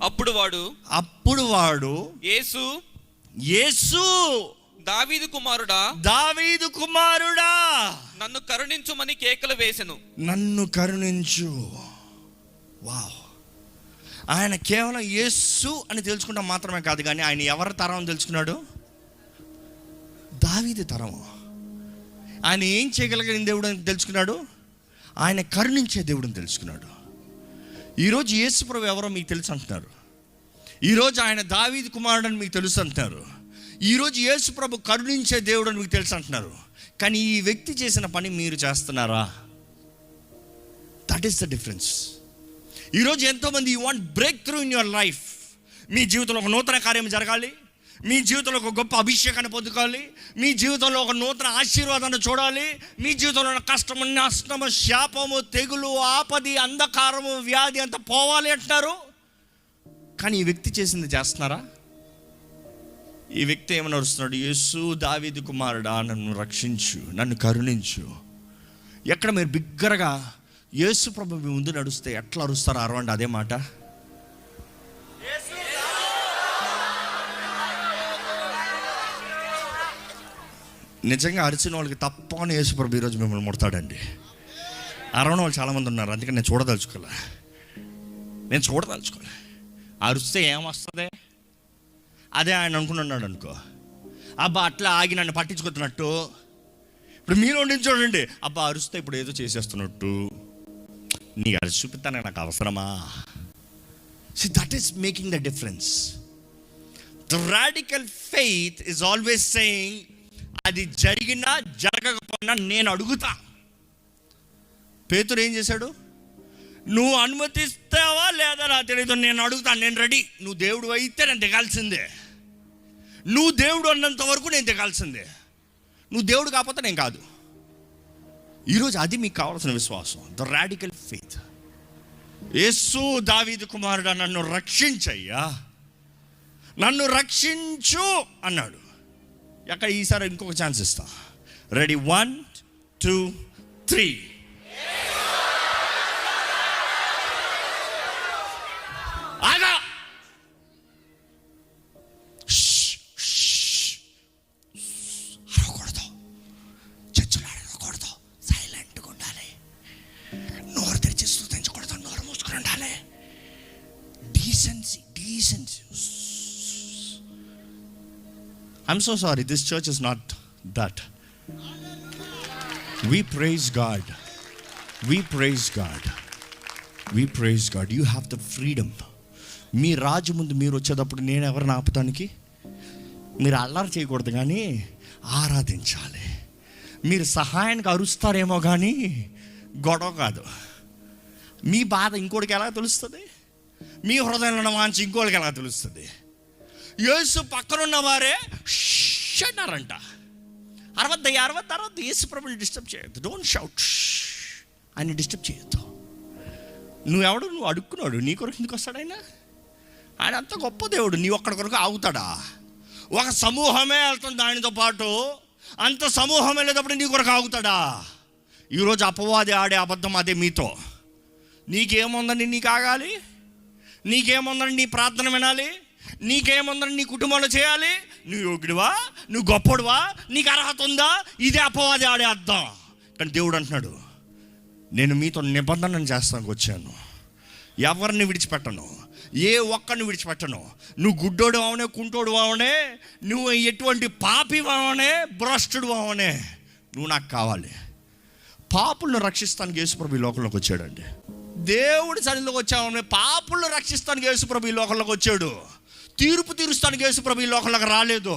అప్పుడు వాడు యేసు దావీదు కుమారుడా నన్ను కరుణించుమని కేకలు వేసెను. నన్ను కరుణించు. వావ్! ఆయన కేవలం యేసు అని తెలుసుకుంటాం మాత్రమే కాదు, కానీ ఆయన ఎవరి తరం తెలుసుకున్నాడు? దావీదు తరం. ఆయన ఏం చేయగలిగిన దేవుడు అని తెలుసుకున్నాడు? ఆయన కరుణించే దేవుడిని తెలుసుకున్నాడు. ఈరోజు యేసు ప్రభు ఎవరో మీకు తెలుసు అంటున్నారు. ఈరోజు ఆయన దావీదు కుమారుడు అని మీకు తెలుసు అంటున్నారు. ఈరోజు యేసు ప్రభు కరుణించే దేవుడు అని మీకు తెలుసు అంటున్నారు. కానీ ఈ వ్యక్తి చేసిన పని మీరు చేస్తున్నారా? That is the difference. ఈరోజు ఎంతోమంది you want break through in your life. మీ జీవితంలో ఒక నూతన కార్యం జరగాలి, మీ జీవితంలో ఒక గొప్ప అభిషేకాన్ని పొందుకోవాలి, మీ జీవితంలో ఒక నూతన ఆశీర్వాదాన్ని చూడాలి, మీ జీవితంలో ఉన్న కష్టము, నష్టము, శాపము, తెగులు, ఆపది, అంధకారము, వ్యాధి అంతా పోవాలి అంటున్నారు. కానీ ఈ వ్యక్తి చేసింది చేస్తున్నారా? ఈ వ్యక్తి ఏమని అరుస్తున్నాడు? యేసు దావీదు కుమారుడా నన్ను రక్షించు, నన్ను కరుణించు. ఎక్కడ మీరు బిగ్గరగా యేసు ప్రభు మీ ముందు నడుస్తే ఎట్లా అరుస్తారో అరవండి అదే మాట. నిజంగా అరిచిన వాళ్ళకి తప్పని యేసు ప్రభు ఈరోజు మిమ్మల్ని ముడతాడండి. అరవని వాళ్ళు చాలామంది ఉన్నారు, అందుకని నేను చూడదలుచుకోలే. అరిస్తే ఏమొస్తుంది? అదే ఆయన అనుకున్నాడు అనుకో, అబ్బా అట్లా ఆగి నన్ను పట్టించుకుంటున్నట్టు. ఇప్పుడు మీరు ఉండి చూడండి, అబ్బా అరిస్తే ఇప్పుడు ఏదో చేసేస్తున్నట్టు. నీకు అరిచి చూపిస్తాను నాకు అవసరమా? See, that is making the difference. The radical faith is always saying, అది జరిగినా జరగకపోయినా నేను అడుగుతా. పేతురు ఏం చేశాడు? నువ్వు అనుమతిస్తావా లేదా నా తెలియదు, నేను అడుగుతాను, నేను రెడీ. నువ్వు దేవుడు అయితే నేను దిగాల్సిందే, నువ్వు దేవుడు అన్నంత వరకు నేను దిగాల్సిందే, నువ్వు దేవుడు కాకపోతే నేను కాదు. ఈరోజు అది మీకు కావాల్సిన విశ్వాసం, ద రాడికల్ ఫెయిత్. యేసు దావీదు కుమారుడా నన్ను రక్షించయ్యా, నన్ను రక్షించు అన్నాడు. ఎక్కడ ఈసారి ఇంకొక ఛాన్స్ ఇస్తా. రెడీ, 1 2 3. ఆగా, అరవకూడదు, చర్చలు అడగకూడదు, సైలెంట్గా ఉండాలి, నోరు తెరిచి స్తుతించకూడదు, నోరు మూసుకొని ఉండాలి. Decency. I'm so sorry, this church is not that. We praise God. You have the freedom. మీ రాజు ముందు మీరు వచ్చేటప్పుడు నేను ఎవరిని ఆపుతానికి? మీరు అల్లరి చేయకూడదు కానీ ఆరాధించాలి. మీరు సహాయానికి అరుస్తారేమో కానీ గొడవ కాదు. మీ బాధ ఇంకోటికి ఎలా తెలుస్తుంది? మీ హృదయంలో ఉన్న వాంఛ ఇంకోటికి ఎలా తెలుస్తుంది? యేసు పక్కనున్న వారే అన్నారంట. అరవద్దు యేసు ప్రభుని డిస్టర్బ్ చేయొద్దు. Don't shout. ఆయన డిస్టర్బ్ చేయొద్దు. నువ్వు అడుక్కున్నాడు, నీ కొరకు ఎందుకు వస్తాడు ఆయన? ఆయన అంత గొప్ప దేవుడు, నీ ఒక్కడి కొరకు ఆగుతాడా? ఒక సమూహమే వెళ్తుంది ఆయనతో పాటు, అంత సమూహం వెళ్ళేటప్పుడు నీ కొరకు ఆగుతాడా? ఈరోజు అపవాది ఆడే అబద్ధం అదే మీతో. నీకేముందని నీకు ఆగాలి? నీకేముందని నీ ప్రార్థన వినాలి? నీకేముందని నీ కుటుంబంలో చేయాలి? నువ్వు యోగ్యుడివా? నువ్వు గొప్పడువా? నీకు అర్హత ఉందా? ఇదే అపవాది ఆడే అర్థం. కానీ దేవుడు అంటున్నాడు, నేను మీతో నిబంధనను చేస్తానికి వచ్చాను, ఎవరిని విడిచిపెట్టను, ఏ ఒక్కరిని విడిచిపెట్టను. నువ్వు గుడ్డోడు అవనే, కుంటోడు అవనే, నువ్వు ఎటువంటి పాపి అవనే, భ్రష్టుడు అవనే, నువ్వు నాకు కావాలి. పాపులను రక్షిస్తానికి యేసుప్రభు ఈ లోకంలోకి వచ్చాడండి. దేవుడి సన్నిధిలోకి వచ్చామని పాపులను రక్షిస్తానికి యేసుప్రభు ఈ లోకంలోకి వచ్చాడు. తీర్పు తీరుస్తానికి యేసుప్రభు ఈ లోకంలోకి రాలేదు.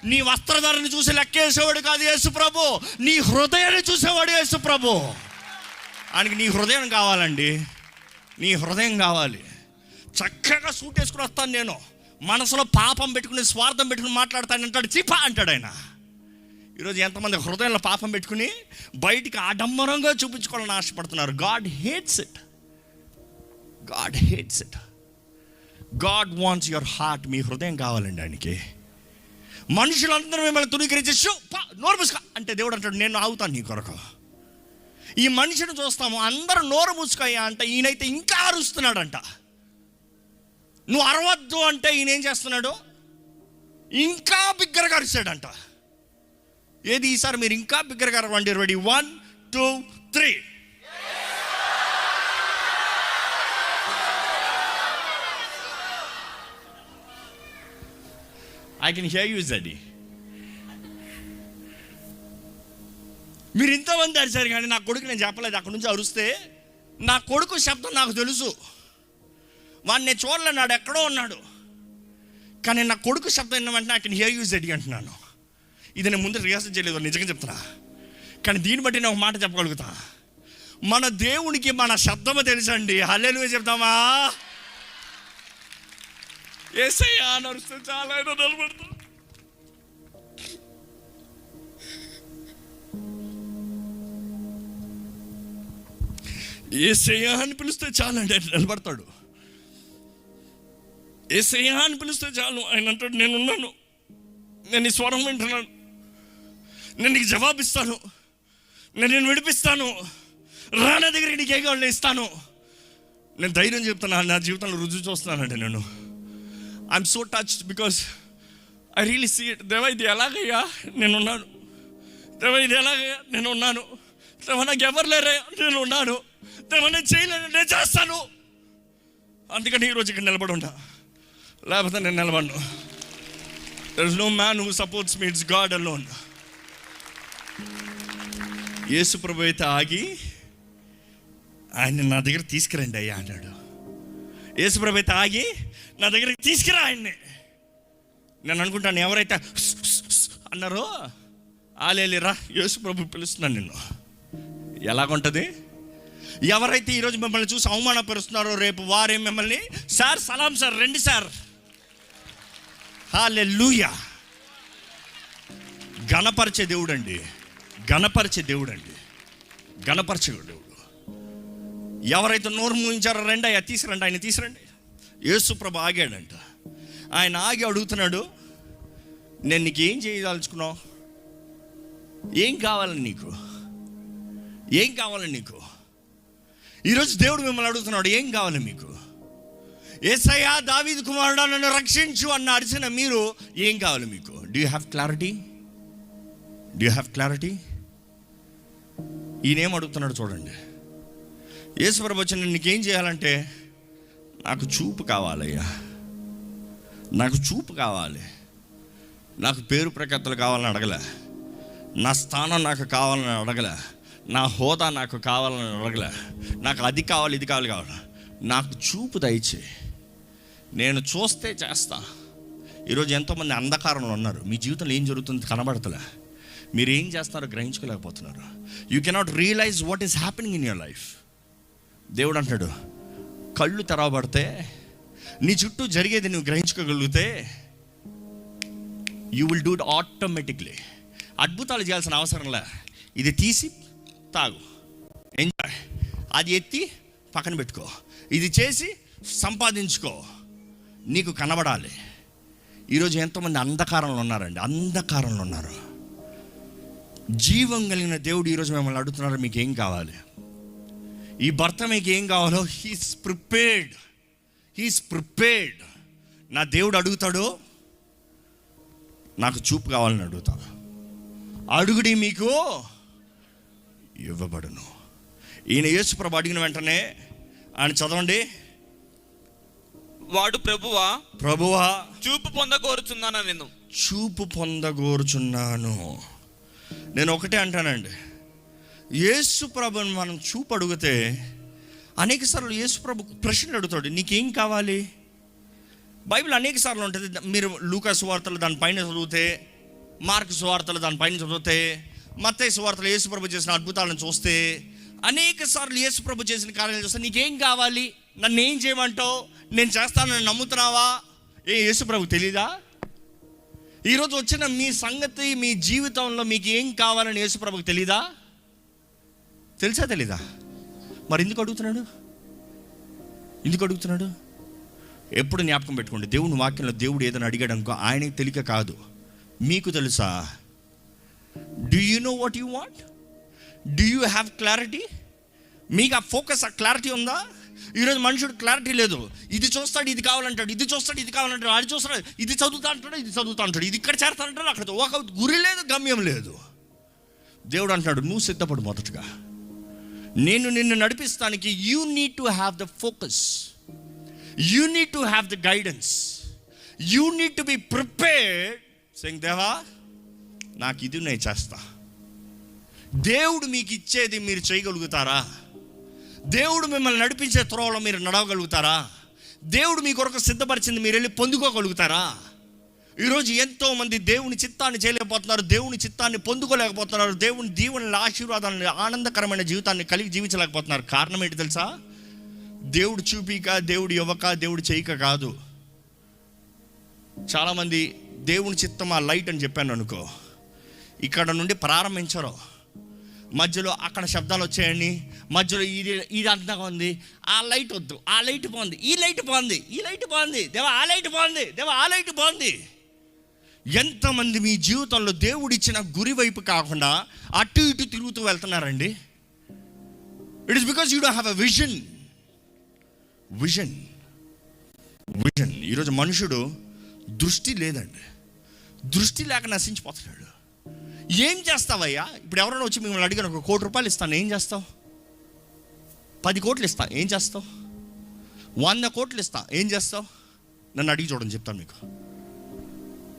నీ వస్త్రధారిని చూసి లెక్కేసేవాడు కాదు యేసుప్రభు, నీ హృదయాన్ని చూసేవాడు యేసుప్రభు. ఆయనకి నీ హృదయం కావాలండి, నీ హృదయం కావాలి. చక్కగా సూట్ వేసుకుని వస్తాను నేను, మనసులో పాపం పెట్టుకుని స్వార్థం పెట్టుకుని మాట్లాడతానంటాడు, చిపా అంటాడు ఆయన. ఈరోజు ఎంతమంది హృదయంలో పాపం పెట్టుకుని బయటికి ఆడంబరంగా చూపించుకోవాలని ఆశపడుతున్నారు. God hates it. God wants your heart. మీ హృదయం కావాలండి ఆయనకి. మనుషులందరూ మిమ్మల్ని తునీకరించి నోరు మూసుక అంటే దేవుడు అంటాడు, నేను ఆగుతాను నీ కొరకు. ఈ మనిషిని చూస్తాము, అందరూ నోరు మూసుకయ్యా అంటే ఈయనైతే ఇంకా అరుస్తున్నాడంట. నువ్వు అరవద్దు అంటే ఈయన ఏం చేస్తున్నాడు? ఇంకా బిగ్గరగా అరిచాడంట. ఏది ఈసారి మీరు ఇంకా బిగ్గరగా అరవండి. Ready, 1 2 3. I can hear you, Zeddy. మీరు ఇంతమంది అరిచారు కానీ నా కొడుకు నేను చెప్పలేదు. అక్కడి నుంచి అరుస్తే నా కొడుకు శబ్దం నాకు తెలుసు. వాడిని నేను చూడలేనాడు, ఎక్కడో ఉన్నాడు. కానీ నా కొడుకు శబ్దం విన్న వెంటనే I can hear you ZDi అంటున్నాను. ఇది నేను ముందు రిహార్సల్ చేయలేదు, నిజంగా చెప్తున్నా. కానీ దీన్ని బట్టి నేను ఒక మాట చెప్పగలుగుతా, మన దేవునికి మన శబ్దము తెలుసండి. హల్లెలూయా చెప్తామా? యేసయ్యా నడుస్తే చాలా నిలబడతా. యేసయ్యా అని పిలిస్తే చాలండి, ఆయన నిలబడతాడు. యేసయ్యా అని పిలిస్తే చాలు, ఆయన అంటాడు నేనున్నాను, నేను ఈ స్వరం వింటున్నాను, నేను నీకు జవాబిస్తాను, నేను విడిపిస్తాను, రానా దగ్గరికి నీకు ఏ కావాలో ఇస్తాను. నేను ధైర్యం చెప్తాను, నా జీవితంలో రుజువు చూస్తున్నానండి. నేను I'm so touched because I really see it. దేవా ఇది ఎలాగయ్యా? నేనున్నాను. దేవా ఇది ఎలాగయ్యా? నేనున్నాను. దేవా నాకు ఎవరు లేరయ్యా? నేను ఉన్నాను. దేవా నేను చేయలేను, నేను చేస్తాను. అందుకని ఈరోజు ఇక్కడ నిలబడి ఉంటా, లేకపోతే నేను నిలబడను. There is no man who supports me, it's God alone. యేసు ప్రభు అయితే ఆగి ఆయన నా దగ్గర తీసుకురండి అయ్యా అన్నాడు. యేసు ప్రభు అయితే ఆగి నా దగ్గరికి తీసుకురా ఆయన్ని. నేను అనుకుంటాను ఎవరైతే అన్నారో ఆలేలిరా, యేసు ప్రభు పిలుస్తున్నాను నిన్ను. ఎలాగుంటుంది? ఎవరైతే ఈరోజు మిమ్మల్ని చూసి అవమానపరుస్తున్నారో రేపు వారే మిమ్మల్ని సార్ సలాం సార్ రండి సార్. హల్లెలూయా. గణపరిచే దేవుడు అండి, గణపరిచే దేవుడు అండి, గణపరిచే దేవుడు. ఎవరైతే నోరు మూయించారో రండి అయ్యా తీసుకురండి, ఆయన తీసుకురండి. యేసు ప్రభు ఆగాడంట. ఆయన ఆగి అడుగుతున్నాడు, నేను నీకు ఏం చేయదలుచుకున్నావు? ఏం కావాలని నీకు? ఏం కావాలని నీకు? ఈరోజు దేవుడు మిమ్మల్ని అడుగుతున్నాడు, ఏం కావాలి మీకు? యేసయ్యా దావీదు కుమారుడా నన్ను రక్షించు అన్న అరిచిన మీరు ఏం కావాలి మీకు? Do you have clarity? Do you have clarity? ఈయనేం అడుగుతున్నాడు చూడండి. యేసు ప్రభు వచ్చి నేను నీకేం చేయాలంటే, నాకు చూపు కావాలయ్యా, నాకు చూపు కావాలి. నాకు పేరు ప్రఖ్యాతులు కావాలని అడగలే, నా స్థానం నాకు కావాలని అడగలే, నా హోదా నాకు కావాలని అడగలే, నాకు అది కావాలి ఇది కావాలి. నాకు చూపు దయచే, నేను చూస్తే చేస్తా. ఈరోజు ఎంతోమంది అంధకారంలో ఉన్నారు. మీ జీవితంలో ఏం జరుగుతుందో కనబడతలే, మీరు ఏం చేస్తారో గ్రహించుకోలేకపోతున్నారు. You cannot realise what is happening in your life. దేవుడు అంటాడు, కళ్ళు తెరవబడితే, నీ చుట్టూ జరిగేది నువ్వు గ్రహించుకోగలిగితే, you will do it automatically. అద్భుతాలు చేయాల్సిన అవసరంలే. ఇది తీసి తాగు, ఎంజాయ్. అది ఎత్తి పక్కన పెట్టుకో, ఇది చేసి సంపాదించుకో. నీకు కనబడాలి. ఈరోజు ఎంతోమంది అంధకారంలో ఉన్నారండి, అంధకారంలో ఉన్నారు. జీవం కలిగిన దేవుడు ఈరోజు మిమ్మల్ని అడుగుతున్నారు, మీకు ఏం కావాలి? ఈ భర్త మీకు ఏం కావాలో హీస్ ప్రిపేర్డ్, హీస్ ప్రిపేర్డ్. నా దేవుడు అడుగుతాడు, నాకు చూపు కావాలని అడుగుతాడు. అడుగుడి మీకు ఇవ్వబడును. ఈయన యేసు ప్రభు అడిగిన వెంటనే ఆయన చదవండి, వాడు ప్రభువా ప్రభువా చూపు పొందగోరుచున్నాను, నేను చూపు పొందగోరుచున్నాను. నేను ఒకటే అంటానండి, యేసు ప్రభుని మనం చూపు అడిగితే అనేక సార్లు యేసు ప్రభు ప్రశ్నలు అడుగుతాడు, నీకేం కావాలి? బైబిల్ అనేక సార్లు ఉంటుంది. మీరు లూకా సువార్తలు దానిపైన చదివితే, మార్కు సువార్తలు దానిపైన చదివితే, మత్తయి సువార్తలు యేసు ప్రభు చేసిన అద్భుతాలను చూస్తే, అనేక సార్లు యేసు ప్రభు చేసిన కార్యాలను చూస్తే, నీకేం కావాలి? నన్ను ఏం చేయమంటావు? నేను చేస్తానని నమ్ముతున్నావా? యేసు ప్రభు తెలీదా? ఈరోజు వచ్చిన మీ సంగతి, మీ జీవితంలో మీకు ఏం కావాలని యేసు ప్రభుకి తెలీదా? తెలుసా తెలీదా? మరి ఎందుకు అడుగుతున్నాడు? ఎందుకు అడుగుతున్నాడు? ఎప్పుడు జ్ఞాపకం పెట్టుకోండి, దేవుని వాక్యంలో దేవుడు ఏదైనా అడిగాడు అనుకో, ఆయనకి తెలియక కాదు, మీకు తెలుసా? Do you know what you want? Do you have clarity? మీకు ఆ ఫోకస్, ఆ క్లారిటీ ఉందా? ఈరోజు మనుషుడు క్లారిటీ లేదు. ఇది చూస్తాడు, ఇది కావాలంటాడు, ఇది చూస్తాడు, ఇది కావాలంటాడు, అది చూస్తాడు, ఇది చదువుతా అంటాడు, ఇది చదువుతా అంటాడు, ఇది ఇక్కడ చేరుతా అంటాడు, అక్కడ ఒక గురి లేదు, గమ్యం లేదు. దేవుడు అంటాడు, నువ్వు సిద్ధపడు. మొదటగా నేను నిన్ను నడిపిస్తానికి you need to have the focus, you need to have the guidance, you need to be prepared saying దేవా నాకు ఇది నేను చేస్తా. దేవుడు మీకు ఇచ్చేది మీరు చేయగలుగుతారా? దేవుడు మిమ్మల్ని నడిపించే త్రోవలో మీరు నడవగలుగుతారా? దేవుడు మీ కొరకు సిద్ధపరిచింది మీరు వెళ్ళి పొందుకోగలుగుతారా? ఈరోజు ఎంతోమంది దేవుని చిత్తాన్ని చేయలేకపోతున్నారు, దేవుని చిత్తాన్ని పొందుకోలేకపోతున్నారు, దేవుని దీవెనల ఆశీర్వాదాలను ఆనందకరమైన జీవితాన్ని కలిగి జీవించలేకపోతున్నారు. కారణం ఏంటి తెలుసా? దేవుడు చూపిక, దేవుడు ఇవ్వక, దేవుడు చేయక కాదు. చాలామంది దేవుని చిత్తం ఆ లైట్ అని చెప్పాను అనుకో, ఇక్కడ నుండి ప్రారంభించరు, మధ్యలో అక్కడ శబ్దాలు వచ్చాయండి, మధ్యలో ఇది అందంగా ఉంది, ఆ లైట్ వద్దు, ఆ లైట్ బాగుంది, ఈ లైట్ బాగుంది, ఈ లైట్ బాగుంది, దేవా ఆ లైట్ బాగుంది, దేవా ఆ లైట్ బాగుంది. ఎంతమంది మీ జీవితంలో దేవుడిచ్చిన గురి వైపు కాకుండా అటు ఇటు తిరుగుతూ వెళ్తున్నారండి? It is because you don't have a vision. Vision vision ఈరోజు మనుషుడు దృష్టి లేదండి, దృష్టి లేక నశించిపోతున్నాడు. ఏం చేస్తావయ్యా? ఇప్పుడు ఎవరైనా వచ్చి మిమ్మల్ని అడిగారు, ఒక 1 కోటి రూపాయలు ఇస్తాను, ఏం చేస్తావు? 10 కోట్లు ఇస్తా, ఏం చేస్తావు? 100 కోట్లు ఇస్తా, ఏం చేస్తావు? నన్ను అడిగి చూడండి, చెప్తాను మీకు.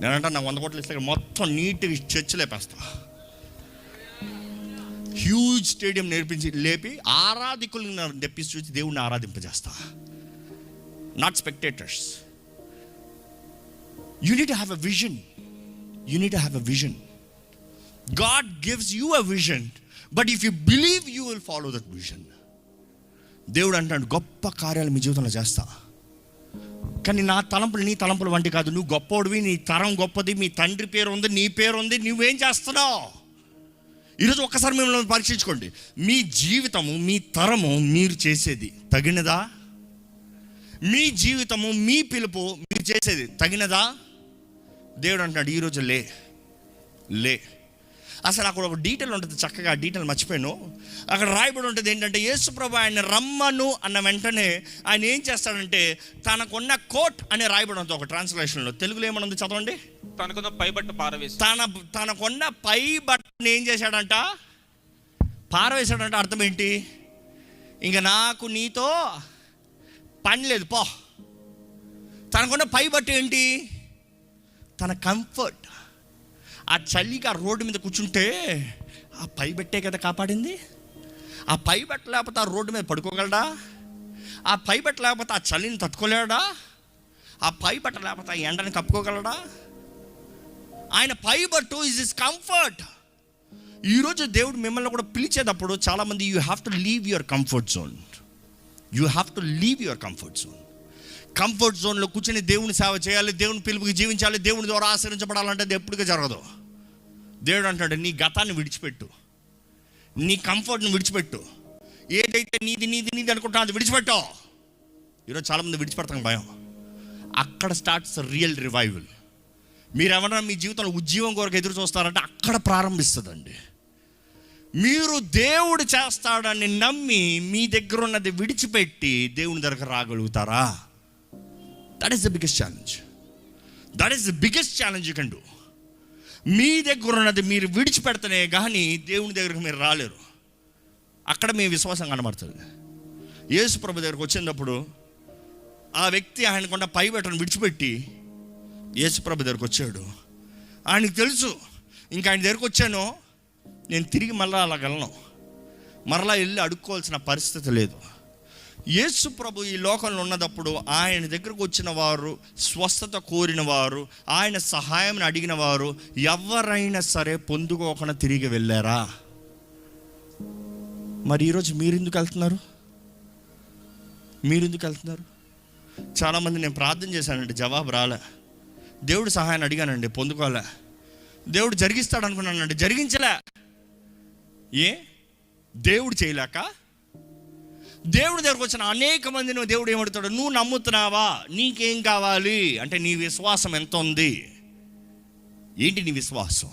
నేనంటా నాకు 100 కోట్లు ఇస్తే మొత్తం నీట్గా చర్చ్ లేపేస్తా, హ్యూజ్ స్టేడియం లేపి ఆరాధికులను తెప్పించి చూసి దేవుడిని ఆరాధింపజేస్తా. Not spectators. You need to have a vision. You need to have a vision. God gives you a vision, but if you believe, you will follow that vision. దేవుడు అంటాడు, గొప్ప కార్యాలు మీ జీవితంలో చేస్తా, కానీ నా తలంపులు నీ తలంపులు వంటి కాదు. నువ్వు గొప్పోడివి, నీ తరం గొప్పది, మీ తండ్రి పేరు ఉంది, నీ పేరు ఉంది, నువ్వేం చేస్తున్నావు? ఈరోజు ఒక్కసారి మిమ్మల్ని పరీక్షించుకోండి. మీ జీవితము, మీ తరము, మీరు చేసేది తగినదా? మీ జీవితము, మీ పిలుపు, మీరు చేసేది తగినదా? దేవుడు అంటాడు, ఈరోజు లే. అసలు అక్కడ ఒక డీటెయిల్ ఉంటుంది, చక్కగా డీటెయిల్ మర్చిపోయాను. అక్కడ రాయబడి ఉంటుంది ఏంటంటే, యేసుప్రభు ఆయన రమ్మను అన్న వెంటనే ఆయన ఏం చేస్తాడంటే, తనకున్న కోట్ అనే రాయబడి ఉంటుంది ఒక ట్రాన్స్లేషన్లో. తెలుగులో ఏమనుంది చదవండి? తనకున్న పైబట్ట పారవేసి. తనకున్న పై బట్టను ఏం చేశాడంట? పారవేశాడంట. అర్థం ఏంటి? ఇంకా నాకు నీతో పని లేదు, పో. తనకున్న పై బట్ట ఏంటి? తన కంఫర్ట్. ఆ చలికి ఆ రోడ్డు మీద కూర్చుంటే ఆ పై బట్టే కదా కాపాడింది. ఆ పై బట్ట లేకపోతే ఆ రోడ్డు మీద పడుకోగలడా? ఆ పై బట్ట లేకపోతే ఆ చలిని తట్టుకోలేడా? ఆ పై బట్ట లేకపోతే ఆ ఎండని కప్పుకోగలడా? ఆయన పై బట్టు ఇస్ హిస్ కంఫర్ట్. ఈరోజు దేవుడు మిమ్మల్ని కూడా పిలిచేటప్పుడు చాలామంది you have to leave your comfort zone. You have to leave your comfort zone. Comfort జోన్లో కూర్చొని దేవుని సేవ చేయాలి, దేవుని పిలుపుకి జీవించాలి, దేవుని ద్వారా ఆశ్రయించబడాలంటే అది ఎప్పటికీ జరగదు. దేవుడు అంటాడు, నీ గతాన్ని విడిచిపెట్టు, నీ కంఫర్ట్ని విడిచిపెట్టు, ఏదైతే నీది అనుకుంటా అది విడిచిపెట్టు. ఈరోజు చాలామంది విడిచిపెడతాం భయం. అక్కడ స్టార్ట్స్ రియల్ రివైవల్. మీరు ఎవరైనా మీ జీవితంలో ఉద్యోగం కొరకు ఎదురు చూస్తారంటే అక్కడ ప్రారంభిస్తుందండి. మీరు దేవుడు చేస్తాడని నమ్మి మీ దగ్గర ఉన్నది విడిచిపెట్టి దేవుని దగ్గర రాగలుగుతారా? That is the biggest challenge. That is the biggest challenge you can do. మీ దగ్గర ఉన్నది మీరు విడిచిపెడితేనే కానీ దేవుని దగ్గరకు మీరు రాలేరు. అక్కడ మీ విశ్వాసం కనబడుతుంది. యేసు ప్రభు దగ్గరకు వచ్చినప్పుడు ఆ వ్యక్తి ఆయనకున్న పైబట్టను విడిచిపెట్టి యేసు ప్రభు దగ్గరకు వచ్చాడు. ఆయనకు తెలుసు, ఇంకా ఆయన దగ్గరకు వచ్చాను, నేను తిరిగి మళ్ళీ అలాగలను, మరలా వెళ్ళి అడుక్కోవాల్సిన పరిస్థితి లేదు. యేసు ప్రభు ఈ లోకంలో ఉన్నప్పుడు ఆయన దగ్గరకు వచ్చిన వారు, స్వస్థత కోరిన వారు, ఆయన సహాయం అడిగిన వారు ఎవరైనా సరే పొందుకోకుండా తిరిగి వెళ్ళారా? మరి ఈరోజు మీరెందుకు వెళ్తున్నారు? చాలామంది నేను ప్రార్థన చేశానండి, జవాబు రాలే. దేవుడు సహాయాన్ని అడిగానండి, పొందుకోలే. దేవుడు జరిగిస్తాడు అనుకున్నానండి, జరిగించలే. దేవుడు చేయలేక? దేవుడి దగ్గరకు వచ్చిన అనేక మందిని దేవుడు ఏమడుతాడు? నువ్వు నమ్ముతున్నావా? నీకేం కావాలి అంటే నీ విశ్వాసం ఎంత ఉంది? ఏంటి నీ విశ్వాసం?